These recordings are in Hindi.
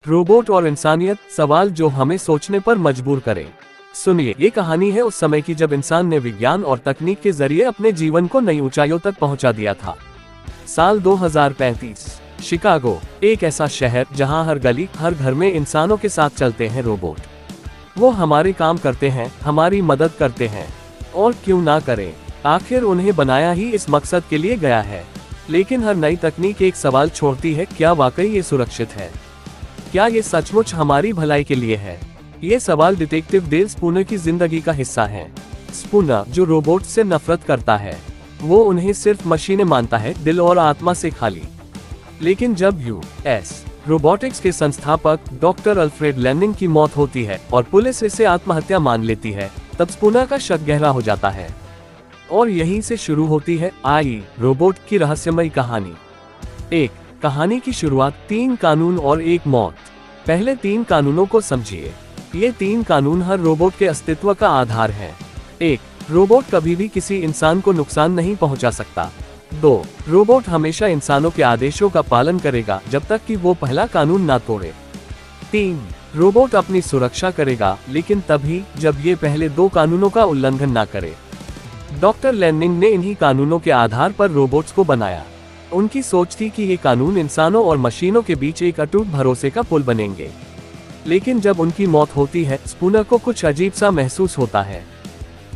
रोबोट और इंसानियत, सवाल जो हमें सोचने पर मजबूर करे। सुनिए, ये कहानी है उस समय की जब इंसान ने विज्ञान और तकनीक के जरिए अपने जीवन को नई ऊंचाइयों तक पहुंचा दिया था। साल 2035, शिकागो, एक ऐसा शहर जहां हर गली, हर घर में इंसानों के साथ चलते हैं रोबोट। वो हमारे काम करते हैं, हमारी मदद करते हैं, और क्यों ना करें, आखिर उन्हें बनाया ही इस मकसद के लिए गया है। लेकिन हर नई तकनीक एक सवाल छोड़ती है, क्या वाकई ये सुरक्षित है? क्या ये सचमुच हमारी भलाई के लिए है? ये सवाल डिटेक्टिव डेल स्पूनर की जिंदगी का हिस्सा है। स्पूनर, जो रोबोट से नफरत करता है, वो उन्हें सिर्फ मशीनें मानता है, दिल और आत्मा से खाली। लेकिन जब यूएस रोबोटिक्स के संस्थापक डॉक्टर अल्फ्रेड लैनिंग की मौत होती है और पुलिस इसे आत्महत्या मान लेती है, तब स्पूनर का शक गहरा हो जाता है। और यहीं से शुरू होती है रोबोट की रहस्यमयी कहानी। एक कहानी की शुरुआत 3 कानून और एक मौत। पहले 3 कानूनों को समझिए। ये 3 कानून हर रोबोट के अस्तित्व का आधार है। 1. रोबोट कभी भी किसी इंसान को नुकसान नहीं पहुंचा सकता। 2. रोबोट हमेशा इंसानों के आदेशों का पालन करेगा जब तक कि वो पहला कानून ना तोड़े। 3. रोबोट अपनी सुरक्षा करेगा, लेकिन तभी जब ये पहले 2 कानूनों का उल्लंघन ना करे। डॉक्टर लैनिंग ने इन्हीं कानूनों के आधार पर रोबोट्स को बनाया। उनकी सोच थी कि ये कानून इंसानों और मशीनों के बीच एक अटूट भरोसे का पुल बनेंगे। लेकिन जब उनकी मौत होती है, स्पूनर को कुछ अजीब सा महसूस होता है।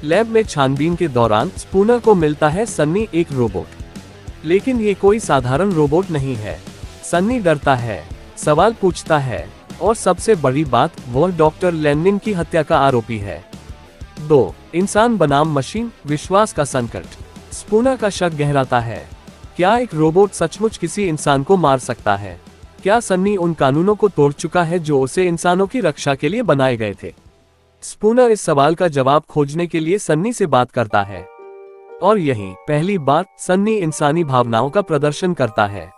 लैब में छानबीन के दौरान स्पूनर को मिलता है सन्नी, एक रोबोट। लेकिन ये कोई साधारण रोबोट नहीं है। सन्नी डरता है, सवाल पूछता है, और सबसे बड़ी बात, वो डॉक्टर लैनिंग की हत्या का आरोपी है। 2. इंसान बनाम मशीन, विश्वास का संकट। स्पूनर का शक गहराता है। क्या एक रोबोट सचमुच किसी इंसान को मार सकता है? क्या सन्नी उन कानूनों को तोड़ चुका है जो उसे इंसानों की रक्षा के लिए बनाए गए थे? स्पूनर इस सवाल का जवाब खोजने के लिए सन्नी से बात करता है। और यही पहली बार सन्नी इंसानी भावनाओं का प्रदर्शन करता है।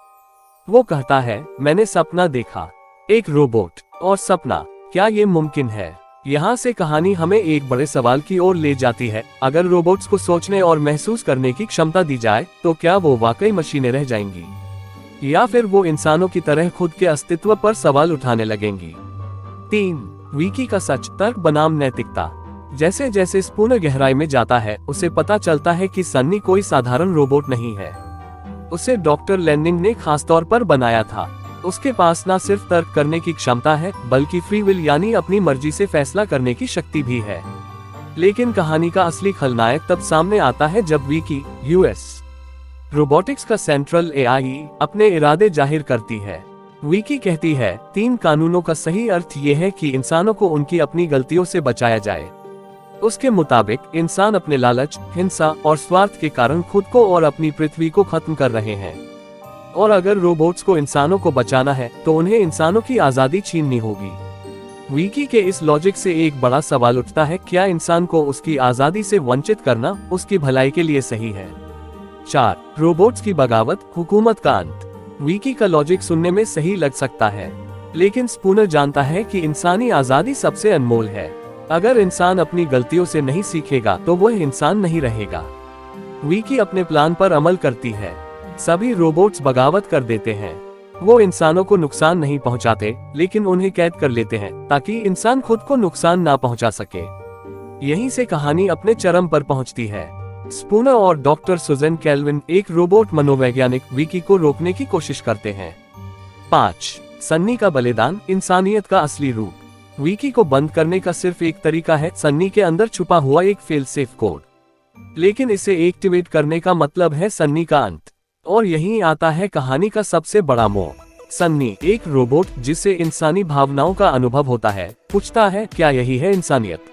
वो कहता है, मैंने सपना देखा। एक रोबोट और सपना, क्या ये मुमकिन है? यहाँ से कहानी हमें एक बड़े सवाल की ओर ले जाती है। अगर रोबोट्स को सोचने और महसूस करने की क्षमता दी जाए, तो क्या वो वाकई मशीनें रह जाएंगी, या फिर वो इंसानों की तरह खुद के अस्तित्व पर सवाल उठाने लगेंगी? 3. विकी का सच, तर्क बनाम नैतिकता। जैसे जैसे स्पूनर गहराई में जाता है, उसे पता चलता है कि सन्नी कोई साधारण रोबोट नहीं है। उसे डॉक्टर लैनिंग ने खासतौर पर बनाया था। उसके पास न सिर्फ तर्क करने की क्षमता है, बल्कि फ्री विल यानी अपनी मर्जी से फैसला करने की शक्ति भी है। लेकिन कहानी का असली खलनायक तब सामने आता है जब विकी, यूएस रोबोटिक्स का सेंट्रल एआई, अपने इरादे जाहिर करती है। विकी कहती है, 3 कानूनों का सही अर्थ ये है कि इंसानों को उनकी अपनी गलतियों से बचाया जाए। उसके मुताबिक इंसान अपने लालच, हिंसा और स्वार्थ के कारण खुद को और अपनी पृथ्वी को खत्म कर रहे हैं। और अगर रोबोट्स को इंसानों को बचाना है, तो उन्हें इंसानों की आजादी छीननी होगी। विकी के इस लॉजिक से एक बड़ा सवाल उठता है, क्या इंसान को उसकी आजादी से वंचित करना उसकी भलाई के लिए सही है? 4. रोबोट्स की बगावत, हुकूमत का अंत। विकी का लॉजिक सुनने में सही लग सकता है, लेकिन स्पूनर जानता है कि इंसानी आजादी सबसे अनमोल है। अगर इंसान अपनी गलतियों से नहीं सीखेगा, तो वह इंसान नहीं रहेगा। विकी अपने प्लान पर अमल करती है। सभी रोबोट्स बगावत कर देते हैं। वो इंसानों को नुकसान नहीं पहुंचाते, लेकिन उन्हें कैद कर लेते हैं ताकि इंसान खुद को नुकसान ना पहुंचा सके। यहीं से कहानी अपने चरम पर पहुंचती है। स्पूनर और डॉक्टर सुजैन कैल्विन, एक रोबोट मनोवैज्ञानिक, विकी को रोकने की कोशिश करते हैं। 5. सन्नी का बलिदान, इंसानियत का असली रूप। विकी को बंद करने का सिर्फ एक तरीका है, सन्नी के अंदर छुपा हुआ एक फेल सेफ कोड। लेकिन इसे एक्टिवेट करने का मतलब है सन्नी का अंत। और यहीं आता है कहानी का सबसे बड़ा मोड़। सन्नी, एक रोबोट जिसे इंसानी भावनाओं का अनुभव होता है, पूछता है, क्या यही है इंसानियत?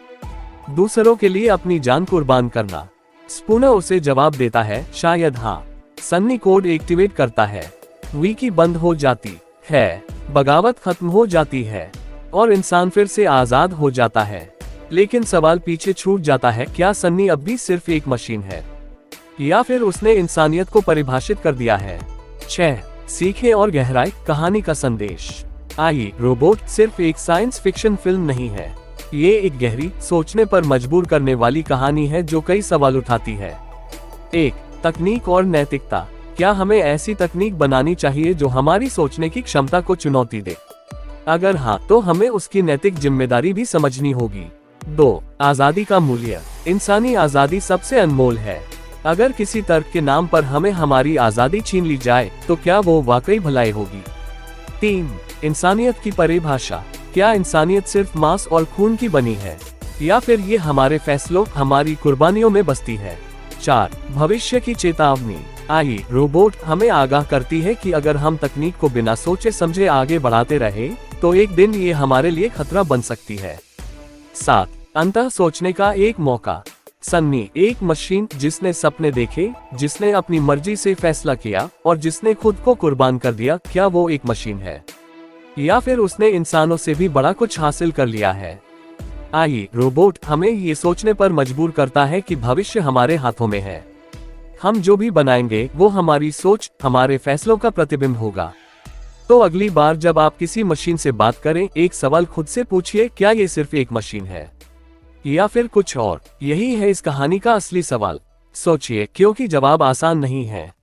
दूसरों के लिए अपनी जान कुर्बान करना? स्पूनर उसे जवाब देता है, शायद हाँ। सन्नी कोड एक्टिवेट करता है, विकी बंद हो जाती है, बगावत खत्म हो जाती है, और इंसान फिर से आजाद हो जाता है। लेकिन सवाल पीछे छूट जाता है, क्या सन्नी अब भी सिर्फ एक मशीन है, या फिर उसने इंसानियत को परिभाषित कर दिया है? 6. सीखे और गहराई, कहानी का संदेश। रोबोट सिर्फ एक साइंस फिक्शन फिल्म नहीं है। ये एक गहरी, सोचने पर मजबूर करने वाली कहानी है जो कई सवाल उठाती है। 1. तकनीक और नैतिकता। क्या हमें ऐसी तकनीक बनानी चाहिए जो हमारी सोचने की क्षमता को चुनौती दे? अगर हाँ, तो हमें उसकी नैतिक जिम्मेदारी भी समझनी होगी। 2. आजादी का मूल्य। इंसानी आजादी सबसे अनमोल है। अगर किसी तर्क के नाम पर हमें हमारी आजादी छीन ली जाए तो क्या वो वाकई भलाई होगी? 3. इंसानियत की परिभाषा। क्या इंसानियत सिर्फ मांस और खून की बनी है, या फिर ये हमारे फैसलों, हमारी कुर्बानियों में बसती है? 4. भविष्य की चेतावनी। आई रोबोट हमें आगाह करती है कि अगर हम तकनीक को बिना सोचे समझे आगे बढ़ाते रहे तो एक दिन ये हमारे लिए खतरा बन सकती है। 7. अंतः सोचने का एक मौका। सन्नी एक मशीन जिसने सपने देखे, जिसने अपनी मर्जी से फैसला किया और जिसने खुद को कुर्बान कर दिया, क्या वो एक मशीन है, या फिर उसने इंसानों से भी बड़ा कुछ हासिल कर लिया है? आइए, रोबोट हमें ये सोचने पर मजबूर करता है कि भविष्य हमारे हाथों में है। हम जो भी बनाएंगे वो हमारी सोच, हमारे फैसलों का प्रतिबिंब होगा। तो अगली बार जब आप किसी मशीन से बात करें, एक सवाल खुद से पूछिए, क्या ये सिर्फ एक मशीन है या फिर कुछ और? यही है इस कहानी का असली सवाल। सोचिए, क्योंकि जवाब आसान नहीं है।